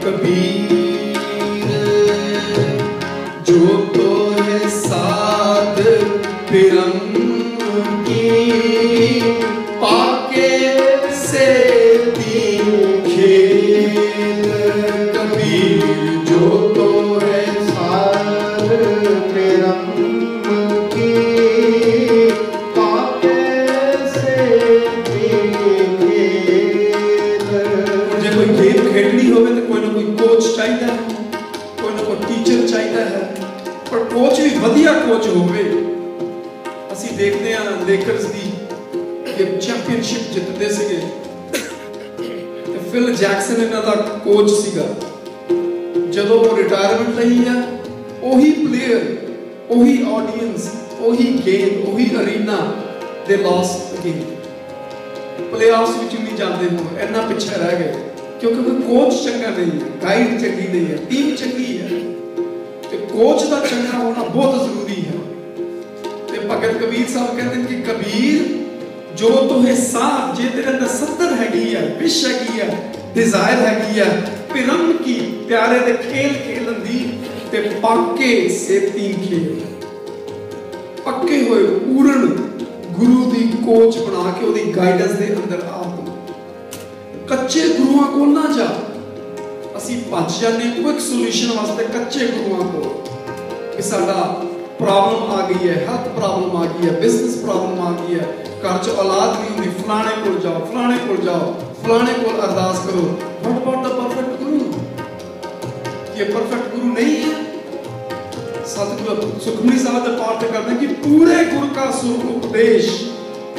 कबीर जो तो है साध पिरम की पाके से खेल। कबीर जो तो है साध पिरम की पाके से कोई गेम खेलनी हो तो कोई ना कोई कोच चाहिए, कोई ना कोई टीचर चाहिए है, पर कोच भी वधिया कोच होवे। ਅਸੀਂ देखते हैं लेकर्स ਦੀ ਕਿ ਚੈਂਪੀਅਨਸ਼ਿਪ ਜਿੱਤਦੇ ਸੀਗੇ ਤੇ ਫਿਲ ਜੈਕਸਨ ਇਹਨਾਂ ਦਾ ਕੋਚ ਸੀਗਾ। ਜਦੋਂ ਉਹ ਰਿਟਾਇਰਮੈਂਟ ਲਈ ਆ, ਉਹੀ ਪਲੇਅਰ, ਉਹੀ ਆਡੀਅנס, ਉਹੀ ਗੇਮ, ਉਹੀ ਅਰੀਨਾ ਦੇ ਲਾਸਟ ਗੇਮ ਪਲੇਆਫਸ ਵਿੱਚ ਨਹੀਂ ਜਾਂਦੇ ਹੋ, ਇੰਨਾ ਪਿੱਛੇ ਰਹਿ ਗਏ क्योंकि कोई कोच चंगा नहीं है, गाइड चंगी नहीं है, टीम चंगी है, तो कोच का चंगा होना बहुत जरूरी है। तो भगत कबीर साहब कहते हैं कि कबीर जो तो है साथ जे तेरे अंदर सत्तर हैगी है, विश हैगी है, डिजायर हैगी है, पिरम की प्यारे दे खेल खेलन दी ते पाके सेती खेल पक्के होए पूर्ण गुरु दी कोच बना के ओदी गाइडेंस दे अंदर आ। कच्चे गुरुआं को ना जा, असी भज जाने क्विक सोल्यूशन वास्ते कच्चे गुरुआं को कि साडा प्रॉब्लम आ गई है, हेल्थ प्रॉब्लम आ गई है, बिजनेस प्रॉब्लम आ गई है, घर च औलाद नहीं होंदी, फलाने को जाओ, फलाने को जाओ, फलाने को अरदास करो। व्हाट अबाउट द परफेक्ट गुरु? ये परफेक्ट गुरु नहीं है। सतगुरु सुखमनी साहब का पाठ करते हैं कि पूरे गुरु का सुख उपदेश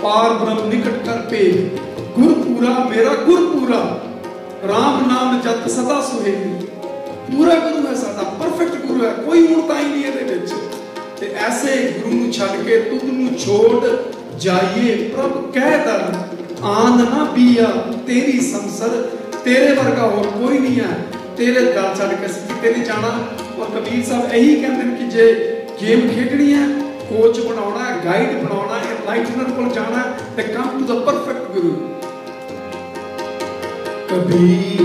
पार ब्रह्म निकट कर पेश। गुर पूरा मेरा गुर पूरा, राम नाम जप सदा सुहेली। पूरा गुरु है साडा, परफेक्ट गुरु है, कोई उड़ता ही नहीं है विच। ते ऐसे गुरु नूं छड्ड के तुद नूं छोड़ जाइए प्रभ कह दर आन ना पिया तेरी संसर। तेरे वर्गा होर कोई नहीं है, तेरे दर छड्ड के असीं किते नहीं जाना। और कबीर साहब यही कहते हैं कि जे गेम खेडनी है, कोच बनाना है, गाइड बनाना है, एनलाइटनर को जाना है, ते कम टू द परफेक्ट गुरु। कबीर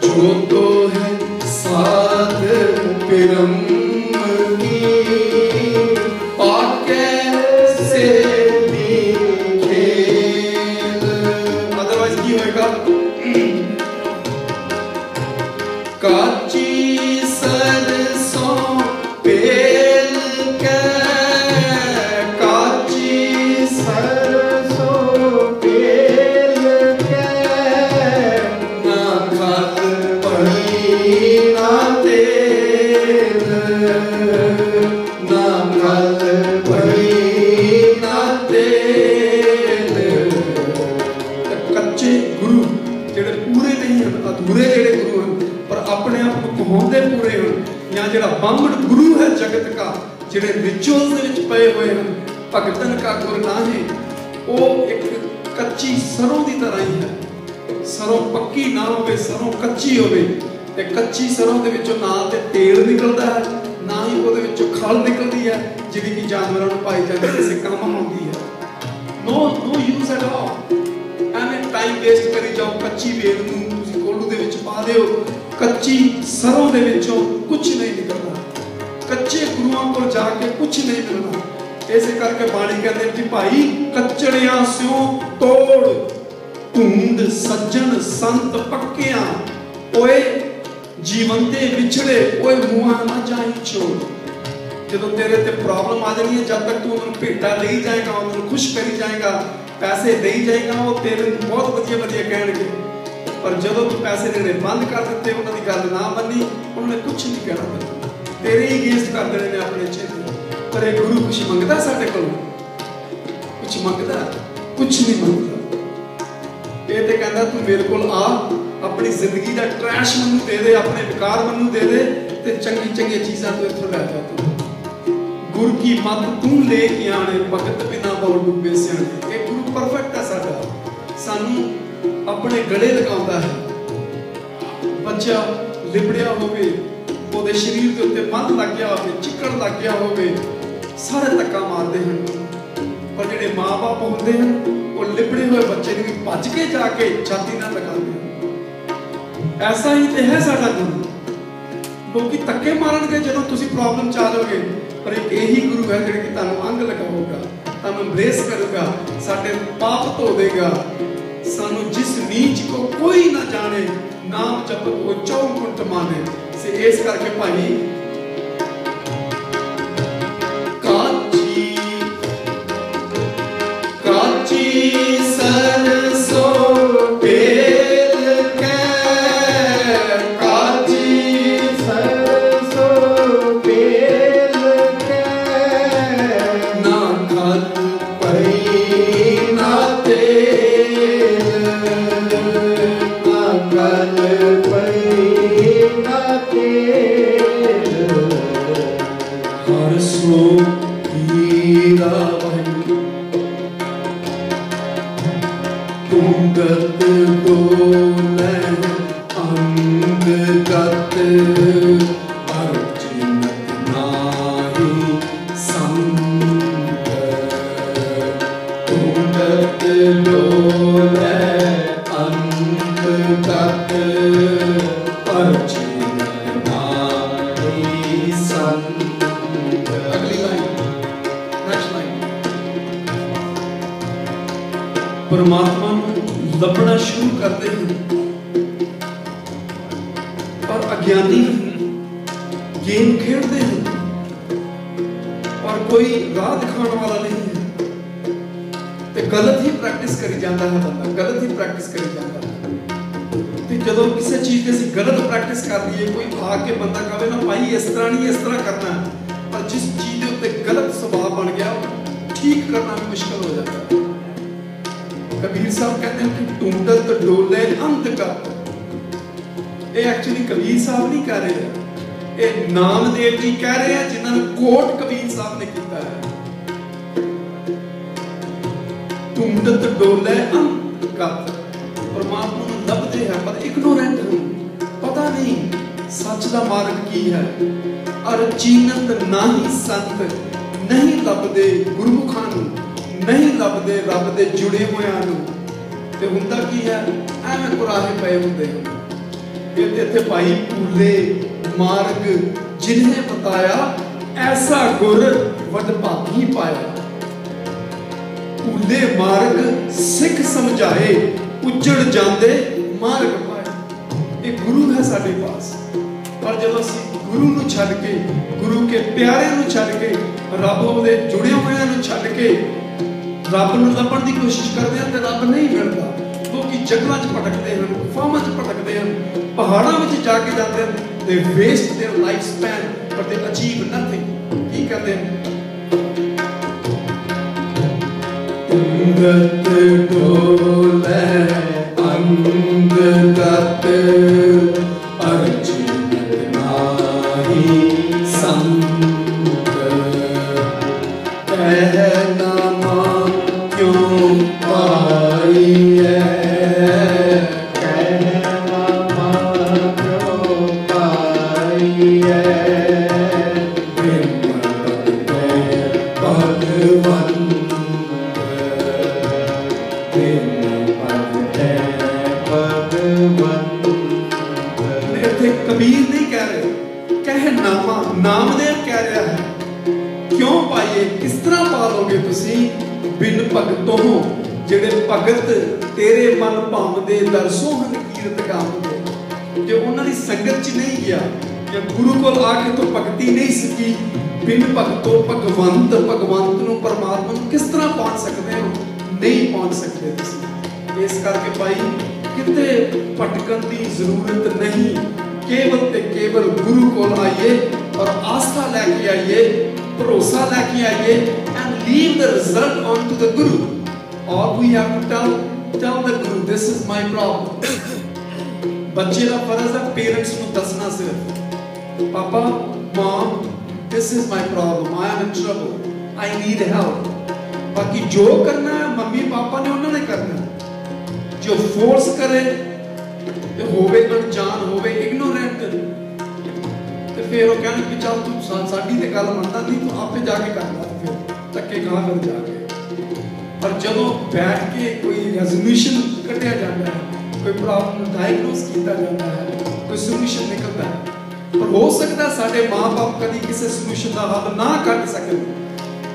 जो तो है साध पिरम की पाके से भी खेल। अदरवाइज की होएगा काची सरसों पेल के, काची सरसों पेल के ना खत पड़ी ना तेल, ना खत पड़ी ना तेल। कच्चे गुरु जेड़े पूरे नहीं हैं, अधूरे जेड़े गुरु हैं पर अपने आप को कहाउंदे पूरे हैं, या जेड़ा बामण गुरु है जगत का, जेड़े रिचुअल्स दे विच पए हुए हैं, भगतन का गुरु ना है, वो एक कच्ची सरों की तरह ही है। सरों पक्की ना होवे, सरों कच्ची होवे, ते कच्ची सरों दे विचों ना ते तेल निकलदा है, ना ही ਉਹਦੇ ਵਿੱਚੋਂ खल निकलदी है ਜਿਹੜੀ कि जानवरों ਨੂੰ पाई जाती किसी काम आउंदी है। No use at all. ਐਵੇਂ टाइम वेस्ट करी जाओ, कच्ची वेल ਨੂੰ ਤੁਸੀਂ ਕੋਲੂ ਦੇ ਵਿੱਚ ਪਾ ਦਿਓ, कच्ची सरों दे विचों कुछ नहीं निकलना, कच्चे गुरुआं को जाके कुछ नहीं मिलना। ऐसे करके बाणी कहते हैं कि भाई कच्चड़ियां स्यों तोड़ ढूंढ सज्जन संत पक्कियां, ओए जीवन दे विछड़े ओए मुआ ना जाई छोड़। जदों तेरे ते प्रॉब्लम आ जानी है, जब तक तू उन्हें भेटा ले जाएगा, उन्हें खुश करी जाएगा, पैसे दे जाएगा, वो तेरे बहुत वधिया वधिया कहणगे। पर जदों तू पैसे देने बंद कर दिते, उन्होंने गल ना मनी, उन्होंने कुछ नहीं कहना, तेरे ही अगेंस्ट कर देने ने अपने चेहरे। पर एक गुरु कुछ मंगता साडे कोल, कुछ मंगता कुछ नहीं मंगता। ये तो कहता तू मेरे को आ, अपनी जिंदगी का ट्रैश मैनू दे दे, अपने विकार मैनू दे दे, ते चंगी चंगी चीज़ां तू इत्थों लै जा। तू गुर की मत तू लेके आने, भगत बिना बोल डुबे सियाणे। ये गुरु परफेक्ट है साडा, सानू अपने गले लगाउंदा है। बच्चा लिबड़िया होवे, ਉਹਦੇ शरीर के उत्ते मत लग गया होवे, चिकड़ लग गया होवे, सारे धक्का मारते हैं। पर जिहड़े माँ बाप होंदे हैं, वो लिबड़े हुए बच्चे नूं भज के जाके छाती नाल लगांदे हैं। ऐसा ही तो है साडा गुरु। लोग धक्के मारनगे जो तुम प्रॉब्लम च आ जाओगे, पर एक यही गुरु है जो कि तुहानू अंग लगाऊगा, तुहानू एम्ब्रेस करूगा, साडे पाप धो देगा, सानू जिस नीच को कोई ना जाने, नाम जपत को 24 घंटे माने। से इस करके भाई काची काची सरसों बेल के, काची सरसों बेल के, ना खल पई ना तेल, ना खल पई ना तेल, हर सो हीरा तुंगत डोले अंगगत, अर्चिनत नाहि संग, तुंगत डोले अंगगत, अर्चिनत नाहि संग। अगली लाइन, नेक्स्ट लाइन। परमात्मा लभना शुरू करते हैं, और अज्ञानी गेम खेलते हैं, और कोई राह दिखाने वाला नहीं है, तो गलत ही प्रैक्टिस करी जाता है बंदा, गलत ही प्रैक्टिस करी जाता है। तो जदों किसी चीज की गलत प्रैक्टिस कर दी, कोई आके बंदा कहे ना भाई इस तरह नहीं, इस तरह करना है, पर जिस चीज के गलत स्वभाव बन गया ठीक करना भी मुश्किल हो जाता है। कबीर साहब कहते हैं कि टूटत डोले अंत का, ये एक्चुअली कबीर साहब नहीं कह रहे हैं, ये नामदेव जी कह रहे हैं, जिन्होंने कोट कबीर साहब ने किया है। टूटत डोले अंत का, परमात्मा को लभदे हैं पर इग्नोरेंट हैं, पता नहीं सच का मार्ग की है। और चीनत नाही संत, नहीं लभदे गुरमुखां नूं, नहीं लभदे रब दे जुड़े होयां नूं, ते हुंदा की है एवें कुराहे पए हुंदे। इत्थे भाई भूले मार्ग जिन्हें बताया, ऐसा गुर वडभागी पाया। भूले मार्ग सिख समझाए, उजड़ जांदे मार्ग पाए। एक गुरु है साडे पास, पर जब असीं गुरु नूं छड्ड के, गुरु के प्यारे नूं छड्ड के, रब दे जुड़े होयां नूं छड्ड के रब नूं लभण दी कोशिश करते हैं, तो रब नहीं मिलता। लोग जंगलों च भटकते हैं, गुफावां च भटकते हैं, पहाड़ों में जाके जाते हैं, they waste their lifespan but they achieve nothing। की कहते हैं? तुंगत डोले अंगगत, अर्चिनत नाहि संग, कहना क्यों पाई है, कहना क्यों पाई है, भगवन कबीर नहीं कह रहे, कह नामा नामदेव कह रहा है। क्यों पाइए, किस तरह पालोगे तुसी बिन भगतों, जेड़े भगत तेरे मन भावदे दरसों हन कीरत गावदे। जे उन्हां दी संगत च नहीं गया, या गुरु कोल आके तो भगती नहीं सकी, बिन भगतों भगवंत, भगवंत नूं परमात्मा नूं किस तरह पहुंच सकते हो? नहीं पहुंच सकते तुसी। इस करके भाई किते भटकन की जरूरत नहीं, केवल ते केवल गुरु को आइए और आस्था लेके आइए, भरोसा लेके आइए, and leave the result on to the guru. All we have to tell the guru, this is my problem। बच्चे का फर्ज है पेरेंट्स को दसना, सिर्फ पापा mom this is my problem, I am in trouble, I need help। बाकी जो करना है मम्मी पापा ने उन्होंने करना है। जो फोर्स करे ते होवे अनजान, होवे इग्नोरेंट, ते फिर वो कहना कि चल तू साडी ते गल मनदा नहीं, तू आपे जाके कर ला, फिर धक्के खा कर जाके। पर जदों बैठ के कोई रेजोल्यूशन कटिया जाता है, कोई प्रॉब्लम डायग्नोस किया जाता है, कोई सोल्यूशन निकलता है। पर हो सकता है साडे माँ बाप कभी किसी सोल्यूशन का हल ना कर सके,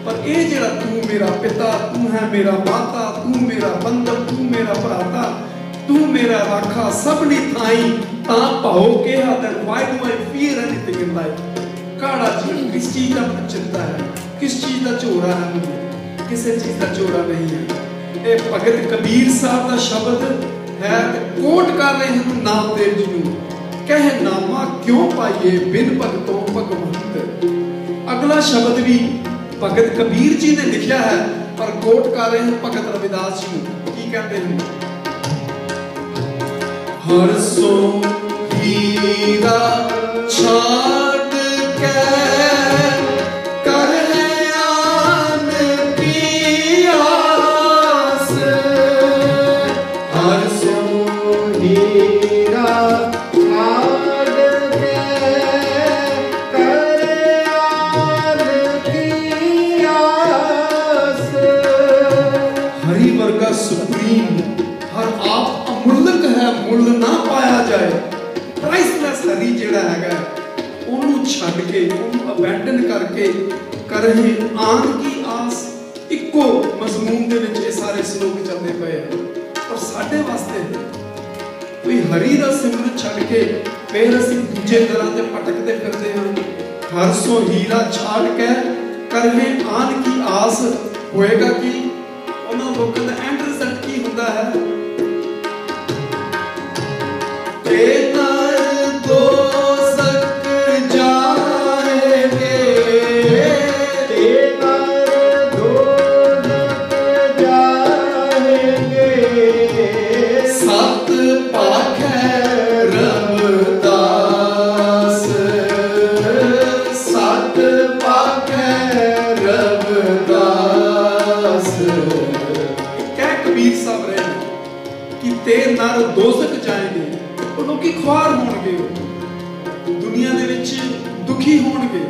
पर ये जिहड़ा तू मेरा पिता, तू है मेरा माता, तू मेरा बंधन, तू मेरा भराता, तू मेरा राखा सबनी थाई ता भाओ के हाथ। Why do I fear anything in life? काड़ा जीवन किस चीज का चिंता है, किस चीज का झोरा है? मुझे किसी चीज का झोरा नहीं है। ये भगत कबीर साहब का शब्द है, कोट कर रहे हैं नामदेव जी को, कह नामा क्यों पाइए बिन भगतों भगवंत। अगला शब्द भी भगत कबीर जी ने लिखा है, पर कोट कर रहे हैं भगत रविदास जी को। की कहते हैं? हर सो हीरा छाट के कर आन की आस, हर सो हीरा छाट के कर आन की आस। हरि वर्गा सुप्रीम हर आप अमूल्यक है, मुल ना पाया जाए। प्राइसलेस हरी जिहड़ा हैगा ओनू छड्ड के, ओनू अबैंडन करके करे आन की आस। इक्को मजमून दे विच ये सारे श्लोक चलते पे हैं। और साडे वास्ते कोई हरी दा सिमरन छड्ड के फिर असीं दूजे दरां ते भटकदे फिरदे हां। हर सो हीरा छाड़ के करे आन की आस होएगा कि उन्हां लोकां दा एंड रिजल्ट की हुंदा है? नर दोजक जाएंगे, तो लोग ख्वार होणगे, दुनिया दे विच दुखी होणगे।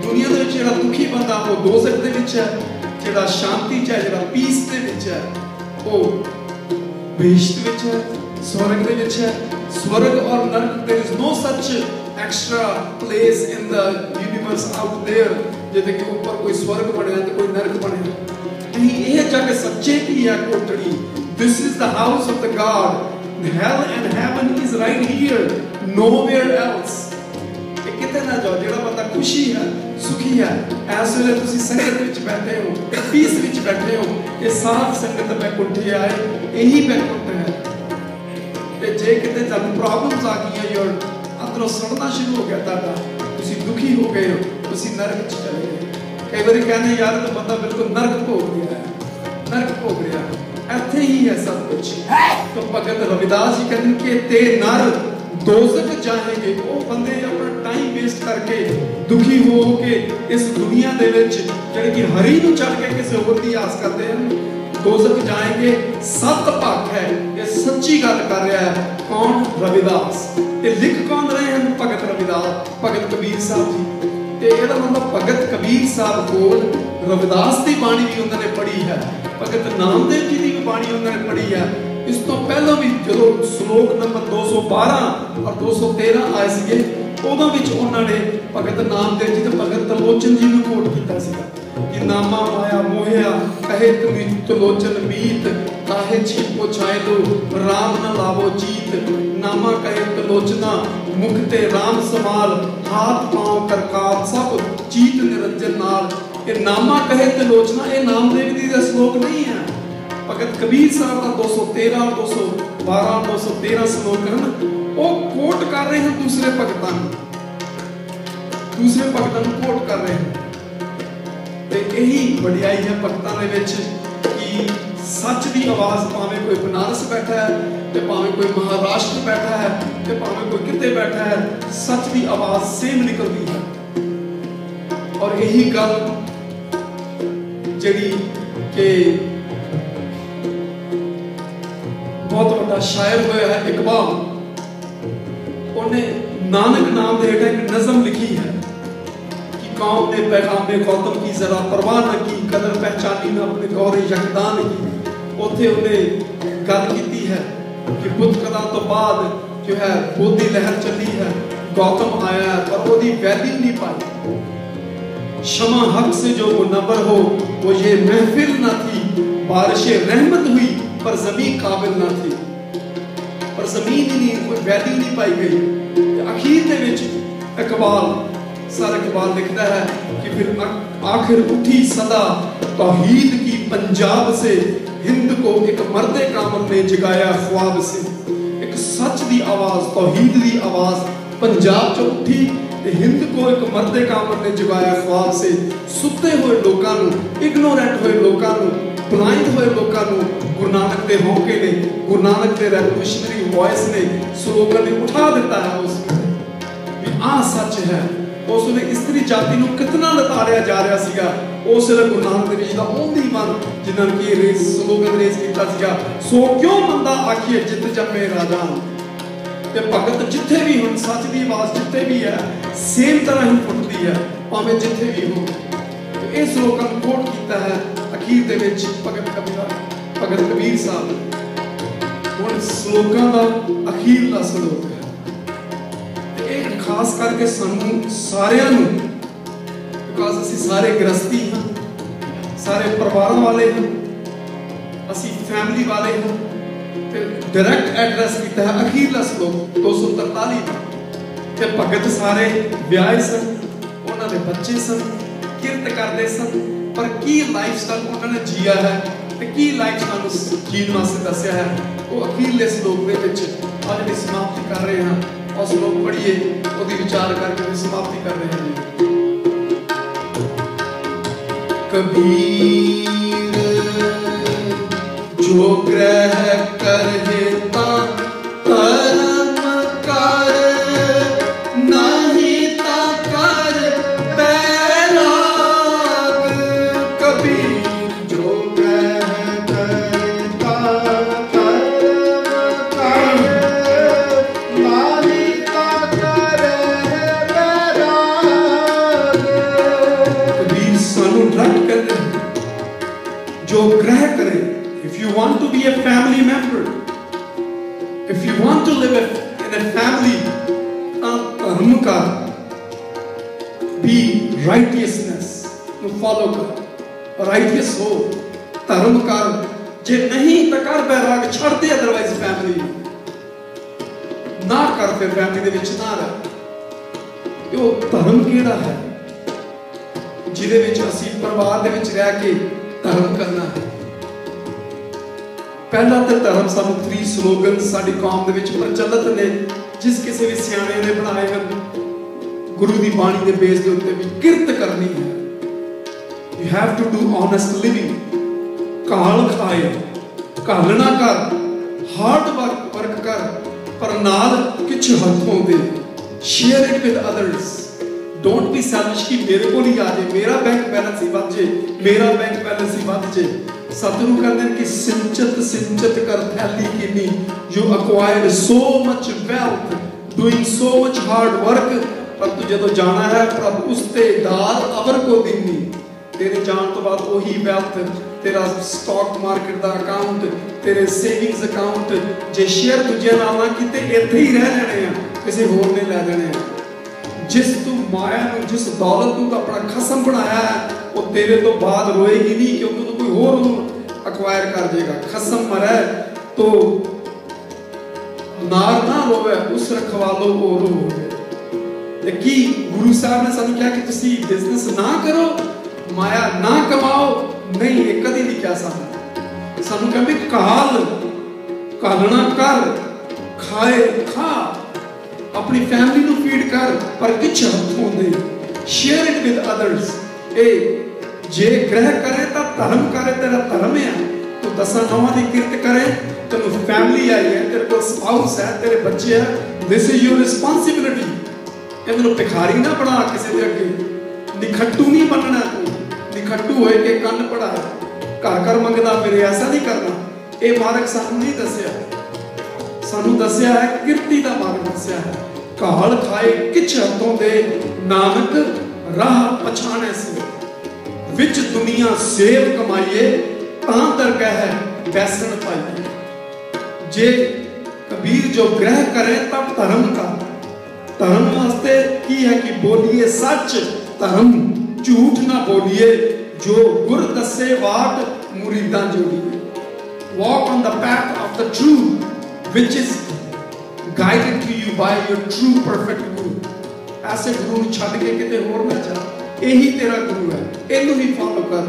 दुनिया दे विच जिहड़ा दुखी बंदा वो दोजक दे विच है, जिहड़ा शांति च है, जिहड़ा पीस दे विच है, वो बेहिश्त विच है, स्वर्ग दे विच है। स्वर्ग और नरक, there is no such extra place in the universe out there, जिहदे के ऊपर कोई स्वर्ग बने ते कोई नरक बने नहीं। ये जग सच्चे की है कोठड़ी। This is the house of the God. Hell and heaven is right here, nowhere else. ये किते ना जाओ, जेड़ा बंदा खुशी है, सुखी है, ऐसे वेले तुसी संगत विच बैठे हो, पीस विच बैठे हो, ये साथ संगत बैकुंठे आए, यही बैकुंठ है। ते जे किते तुहानू प्रॉब्लम्स आ गई है, योर अंदरों सड़ना शुरू हो गया ताड़ा, तुसी दुखी हो गए हो, तुसी नरक च चले गए। कई बार कहने यार तो बंदा बिल्कुल नरक भोग रहा है, नरक भोग रहा है। ऐथे ही है सब कुछ। तो भगत रविदास जी कहते कि ते नर दोजक जाएंगे। वो बंदे अपना टाइम वेस्ट करके दुखी हो के इस दुनिया दे विच जिहड़ी कि हरी नूं छड्ड के किसी होर दी आस करते हैं, दोजक जाएंगे। सत पख है, ये सच्ची गल कर रहा है कौन? रविदास। ये लिख कौन रहे हैं? भगत रविदास, भगत कबीर साहब जी। ते ਇਹਦਾ मतलब भगत कबीर साहब कोल रविदास की बाणी भी उन्होंने पढ़ी है, भगत नामदेव जी की भी बाणी उन्होंने पढ़ी है। इस तो पहले भी जो श्लोक नंबर 212 और 213 आए थे, उदों विच उन्होंने भगत नामदेव जी ते भगत तलोचन जी को कोट किया कि नामा माया मोहिया कहे तलोचन मीत, काहे छिपो छाए लो राम न लावो जीत। नामा कहे तलोचना मुख ते राम समाल, हाथ पांव करकाप सब जीत निरंजन नाल। ये नामा कहे तलोचना, ये नामदेव जी का श्लोक नहीं है। भगत कबीर साहब का 213 212 213 श्लोक है, वो कोट कर रहे हैं दूसरे भगतां कोट कर रहे हैं। ते यही वडियाई है भगतां दे विच कि सच की आवाज भावें कोई बनारस बैठा है, ते भावें कोई महाराष्ट्र बैठा है, ते भावें कोई किते बैठा है, सच की आवाज सेम निकलती है। और यही गल जिहड़ी कि बहुत बड़ा शायर होया है इकबाल, उन्हें नानक नाम दे हेठ एक नज़म लिखी है कि कौम ने पैगामे गौतम की जरा परवाह न की, कदर पहचानी न अपने गौरे यकदान की। उथे उन्हें गल की है कि बुद्ध कला तो बाद जो है बोधी लहर चली है, गौतम आया है, पर वो वैल्यू नहीं पाई। शमा हक से जो मुनव्वर हो वो ये महफिल ना थी, बारिश रहमत हुई पर जमीन काबिल ना थी, पर जमीन ही नहीं, कोई वैल्यू नहीं पाई गई। अखीर दे विच इकबाल, सर इकबाल लिखता है कि फिर आखिर उठी सदा तौहीद की पंजाब से, हिंद को एक मर्दे कामल ने जगाया ख्वाब से। एक सच दी आवाज, तौहीद दी आवाज पंजाब च उठी ते हिंद को एक मर्दे कामल ने जगाया ख्वाब से। सुते हुए लोगों नूं, इग्नोरेंट हुए लोगों नूं, ब्लाइंड हुए लोगों नूं गुरु नानक दे होके ने, गुरु नानक दे रेवोल्यूशनरी वॉइस ने, स्लोगन ने उठा दिता है उस भी आ सच है। उस वे इस्त्री जाति नूं कितना लताड़िया जा रहा सीगा, उस वे गुरु नानक देव जी दा ओनली वन जिन्हां ने रेस स्लोगन रेस कीता सीगा, सो क्यों मंदा आखिए जित जम्मे राजान। ते भगत जिथे भी हुण सच दी आवाज जिथे भी है सेम तरह ही फुटदी है, भावें जिथे भी हो। ते इस स्लोगन कोट कीता है अखीर दे विच भगत कबीर साहब। हुण स्लोगन दा अखीरला स्लोगन खास करके सानू सारिਆਂ ਨੂੰ, बिकॉज ਅਸੀਂ ਸਾਰੇ गृहस्थी हाँ, सारे परिवार वाले हाँ, ਅਸੀਂ फैमिली वाले हाँ, डायरैक्ट एड्रैस किया है अखीरला श्लोक 243। ते भगत सारे विआहे सन, उन्होंने बच्चे सन, किरत करते सन, पर की लाइफ स्टाइल उन्होंने जिया है ते की लाइफ स्टाइल जीण वास्ते दस्या है, वो अखीरले श्लोक दे विच आज दी समाप्ति कर रहे हैं। और श्लोक पढ़िए, उसकी विचार करके समाप्ति कर रहे हैं। कबीर जो ग्रह कर हेता धर्म कर, नहीं ता कर बैराग। कबीर जो ग्रह करता जो ग्रह करे। If you want to be a family member, if you want to live in a family, धर्म का be righteousness to follow कर, righteous हो, धर्म कर, जे नहीं तो कर बैराग छड़ दे, अदरवाइज फैमिली ना कर, फिर फैमिली दे विच ना रह। यो धर्म केड़ा है जिहदे विच असीं परिवार दे विच रह के धर्म करना है। पहला तो धर्म सानू 3 स्लोगन साडी कौम दे विच प्रचलित ने, जिस किसी भी सियाणे ने बनाए हैं, गुरु दी बाणी दे बेस दे उत्ते भी किरत करनी है। You have to do honest living, काल खाए कालना कर, हार्ड वर्क कर, पर नाल किछ हथों दे, share it with others. Don't be selfish कि मेरे को ही आ जाए, मेरा बैंक बैलेंस ही बच जाए, मेरा बैंक बैलेंस ही बच जाए। सतगुरु कहते हैं कि सिंचत सिंचत कर थैली किनी, you acquired so much wealth doing so much hard work, पर तू जदों जाना है प्रभु उसते दाद अवर को दिनी। तेरे जान तो बाद वही वेल्थ, तेरा स्टॉक मार्केट दा अकाउंट, तेरे सेविंग्स अकाउंट जे शेयर दूजे नाल ना कीते इत्थे ही रह जाने हैं, किसी होर ने ले जाने हैं। जिस तू माया नूं, जिस दौलत तू अपना खसम बनाया है, वो तेरे तो बाद रोएगी नहीं, क्योंकि तू कोई होर अक्वायर कर देगा। खसम मरे तो नार ना रोवे, उस रखवालो को रोवे। कि गुरु साहब ने सानू क्या कि तुसी बिजनेस ना करो, माया ना कमाओ, नहीं ये कदी नहीं कह सकता। सानू कहते काल कालना कर, खाए खा, अपनी फैमिली नू फीड कर, पर किछ हथों दे, शेयर इट विद अदर्स। ए जे ग्रह करे तो धर्म करे, तेरा धर्म है, तो 10 नौवां दी किरत करे, तेनू फैमिली आई है, तेरे को स्पाउस है, तेरे बच्चे है, दिस इज योर रिस्पांसिबिलिटी। इन्हू भिखारी ना बना किसी दे अगे, निखट्टू नहीं बनना। तू निखट्टू होए के कन्न पड़ा घर घर मंगदा फिर, ऐसा नहीं करना। ये मार्ग सानू नहीं दस्या, सानू दस्या है किरती दा मार्ग दस्या है। काल खाए किछ हथों दे, नानक राह पछाणे से, विच दुनिया सेव कमाइए, तां दरगाह बैसन पाइए। जे कबीर जो ग्रह करे तब धर्म का, धर्म वास्ते की है कि बोलिए सच धर्म, झूठ ना बोलिए, जो गुर दसे वाट मुरीदा जोड़िए। Walk on the path of the truth which is guided to you by your true perfect guru। ऐसे गुरु ਨੂੰ ਛੱਡ ਕੇ ਕਿਤੇ ਹੋਰ ਨਾ ਜਾ, ਇਹੀ ਤੇਰਾ ਗੁਰੂ ਹੈ, ਇਹਨੂੰ ਹੀ ਫॉलो कर।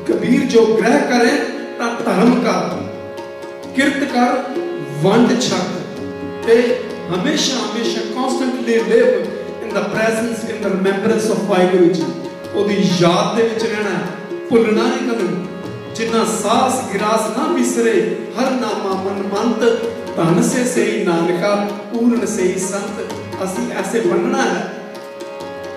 कबीर जो ग्रह करे ਤਾਂ ਧਰਮ ਕਰ, किरत कर वंड छक, ते हमेशा हमेशा constantly live in the presence, in the remembrance of Waheguru ji. ओदी याद दे विच रहना, भुलना नहीं कदों। जिन्ना सास गिरास ना बिसरे, हर नामा मन मंत, धन से सही नानका, पूर्ण से ही संत। असी ऐसे बनना है,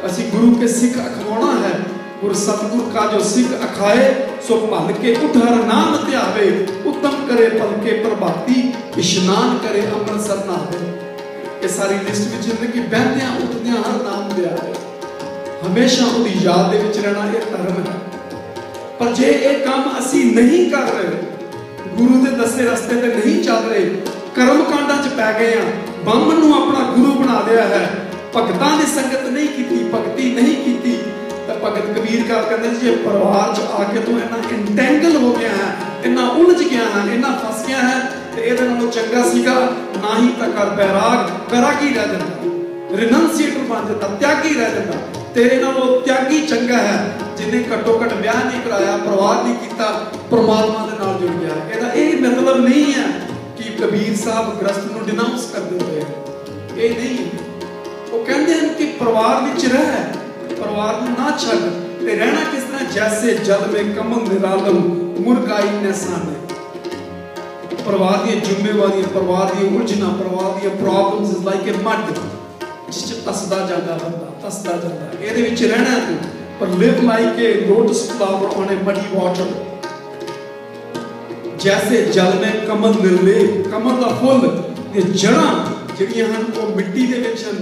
असी गुरु के सिख अखवाना है। गुरु सतगुर का जो सिख अखाए, सो भल के उठ हर नाम ध्यावे, उत्तम करे पल के प्रभाती, इशनान करे अमृतसर नहावे। ये सारी लिस्ट विच है कि बहदियां उठदियां हर नाम ध्यावे, हमेशा उहदी याद दे विच रहना, ये धर्म है। पर जे ये काम असी नहीं कर रहे, गुरु दे दसे रस्ते ते नहीं चल रहे, कर्म कांडां च पै गए हैं, बामन नूं अपना गुरु बना लिया है, भगतां दी संगत नहीं कीती, भगती नहीं कीती, भगत कबीर का कहते हैं जे परिवार च आके तू इन्ना इंटेंगल हो गया है, इन्ना उलझ गया है, इन्ना फस गया है, ते इहदे नालों चंगा सीगा ना ही तां कर बैराग, बैरागी रह जांदा, रिनंसिएटर बन जांदा, त्यागी रह जांदा। तेरे नालों त्यागी चंगा है जिन्हें घट्टो घट ब्याह नहीं कराया, परिवार नहीं कीता, परमात्मा दे नाल जुड़ गया। इहदा ये मतलब नहीं है कि कबीर साहब गृहस्थ नूं डिनाउंस करदे होए, ये नहीं। वो कहंदे हैं कि परिवार विच रह, परिवार में ना छड़, ते रहना किस तरह, जैसे जल में कमल निरालम, मुर्गाई ने साने। परिवार दी जिम्मेवारियां, परिवार दी उलझना, परिवार दी problems is like a mud, जिस च तसदा जांदा बंदा, तसदा जांदा। इहदे विच रहना तू, पर live like a lotus flower on A muddy water. जैसे जल में कमल निर्ले, कमल दा फुल दी जड़ां जिहड़ियां हन वो मिट्टी दे विच हन,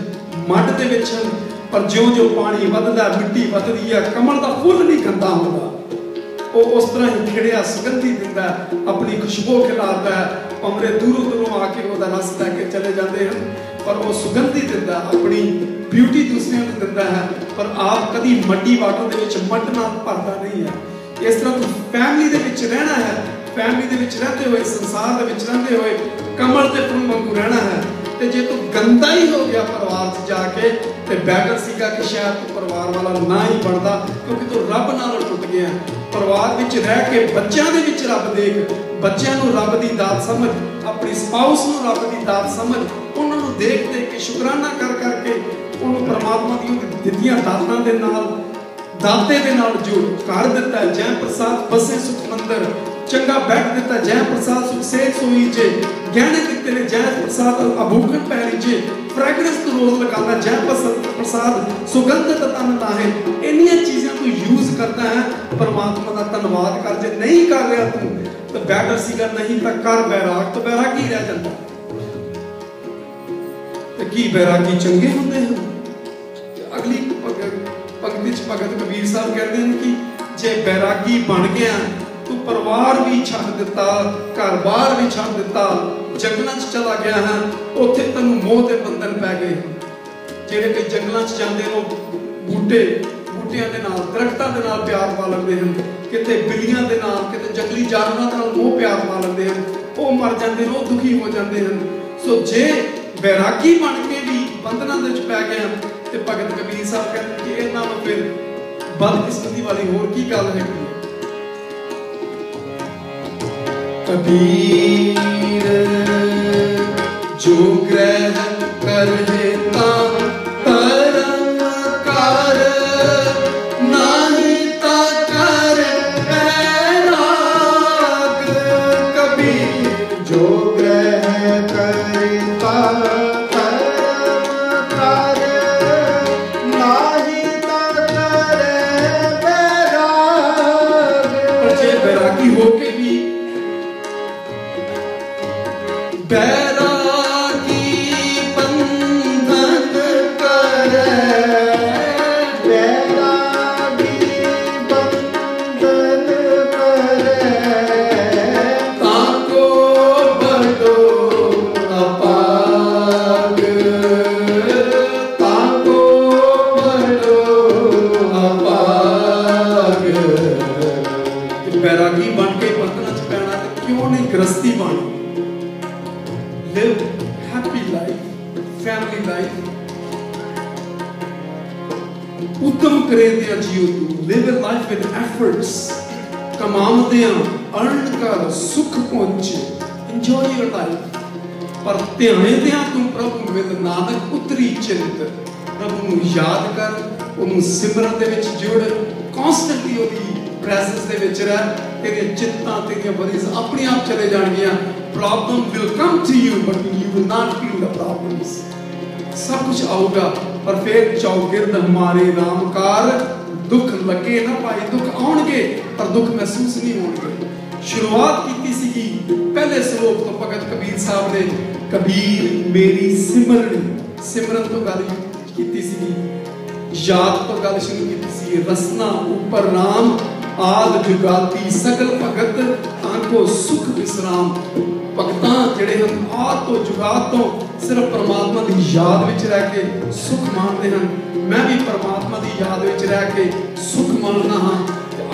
मड दे विच हन, पर ज्यों ज्यों पानी वधदा, मिट्टी वधदी है, कमल दा फुल नहीं गंदा होंदा, वो उस तरह ही खिड़िया सुगंधी दिंदा, अपनी खुशबू खिलाता है। भावें दूरों दूरों आके वो रस लैके चले जाते हैं, पर वो सुगंधी दिंदा, अपनी ब्यूटी दूसरे को दिंदा है, पर आप कभी मड्डी वाटर दे विच मड नाल भरदा नहीं है। इस तरह तो फैमिली दे विच रहना है, फैमिली दे विच रहते हुए, संसार दे विच रहते हुए कमल दे फुल वांगू रहना है। ते जे तू गंदा ही हो गया परिवार च जाके, ते बैटर सीगा कि शायद तू परिवार वाला ना ही बनदा, क्योंकि तू रब नालों टुट गया। परिवार विच रह के बच्चों दे विच रब देख, बच्चों नूं रब दी दात समझ, अपनी स्पाउस नूं रब दी दात समझ, उन्हां नूं देख देख के शुकराना कर करके उन्होंने परमात्मा दी दित्तियां दातां दे नाल, दाते दे नाल जोड़। घर दिता है जय प्रसाद बसे सुख मंदिर, चंगा बैठ दिता जय प्रसाद सुख सेठ सोई जे, गहने दिते ने जय प्रसाद अभूखन पहली जे, फ्रैग्रेंस तो रोज लगाना जय प्रसाद सुगंध तन लाहे। इन्नियां चीज़ां तू यूज करता है, परमात्मा का धन्यवाद कर। जे नहीं कर रहा तू तो बैटर सीगा, नहीं तो कर बैराग, तो बैरागी रह जाता। तो की बैरागी चंगे होंदे हैं। अगली पंक्ति च भगत कबीर साहब कहते हैं कि जे बैरागी बन गया तू परिवार भी छड़ दिता, घर बार भी छड़ दिता, जंगलों च चला गया है, उत्थे तैनूं मोह दे बंधन पै गए। जिहड़े कि जंगलों च जांदे ने बूटे, बूटियां दे नाल, दरख्तां दे नाल प्यार पा लैंदे हन, किते बिल्लियां दे नाल, किते जंगली जानवरां दे नाल मोह प्यार पा लैंदे हन, वो मर जांदे ने, वो दुखी हो जांदे हन। सो जे बैरागी बन के भी बंधनां दे विच पै गए ते भगत कबीर साहब कहते कि इन्हां नूं फिर बदकिस्मती वाली होर की गल है। कबीर जो ग्रहण कर लेता परम कर, नाही ता कर बैराग। कबीर जो ग्रहण करता परम कर, नाही ता कर बैराग। पर जे बैरागी होके भी live happy life, family life. उत्तम करेंदिया जियो तू, live a life with efforts. कमावदिया earn कर सुख पहुंचे, enjoy your life. पर ध्यानदिया तू प्रभु मिल नानक उतरी चिंत. प्रभु नू याद कर, उन्हें सिमरन दे विच जुड़, constantly ओदी presence दे विच रह. तेरी चिंता तेरी वरीज अपने आप चले जाएंगियां. Problem will come to you, but you will not feel the problems. सब कुछ आऊगा, पर फिर चौगिर्द हमारे रामकार. दुख लगे ना भाई, दुख आउणगे, पर दुख महसूस नहीं होंगे. शुरुआत की सी पहले श्लोक तो भगत कबीर साहब ने, कबीर मेरी सिमरन, सिमरन तो गल की सी, याद तो गल शुरू की सी. रसना ऊपर राम, आद जुगाती सगल भगत, आंको सुख विश्राम. भगतां जिहड़े हम आद तो जुगात तो सिर्फ परमात्मा की याद विच रह के सुख मानते हैं. मैं भी परमात्मा की याद विच रह के सुख मानना हाँ.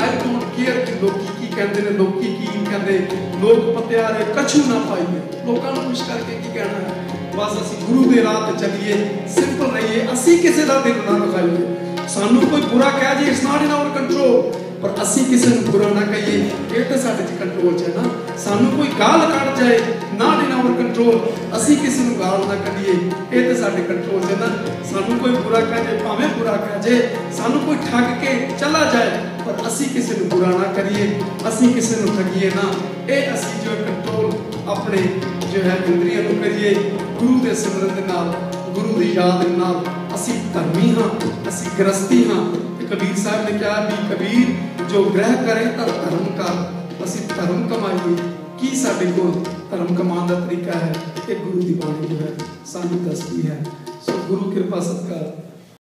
आई डोंट केयर कि लोग की कहते हैं, लोग की कहते, लोग पत्यारे कछू ना पाइए, लोगों को खुश करके की कहना है. बस असी गुरु दे राह ते चलिए, सिंपल रहिए, असी किसी का दिल ना दुखाइए. सानू कोई बुरा कह जाए, it's not in our control, पर असी किसी को बुरा ना कहिए, ये तो साडे च कंट्रोल च है ना. सानू कोई गाल कट जाए, नॉट इन आवर कंट्रोल, असी किसी को गाल ना करिए, ये तो साडे कंट्रोल च है ना. सानू कोई बुरा कह जाए, भावें बुरा कह जाए, सानू कोई ठग के चला जाए, पर असी किसी को बुरा ना करिए, असी किसी को ठगिए ना. ये असी जो कंट्रोल अपने जो है इंद्रियां को करिए, गुरु के सिमरन के नाल, गुरु की याद के नाल. असी धर्मी हाँ, असी गृहस्थी हाँ. कबीर साहब ने कहा भी कबीर जो ग्रह करे तो धर्म का, असी धर्म कमाइए. की साडे कोल धर्म कमाने का तरीका है, एक गुरु की बाणी जो है सानू दसदी है. सो गुरु कृपा सत्कार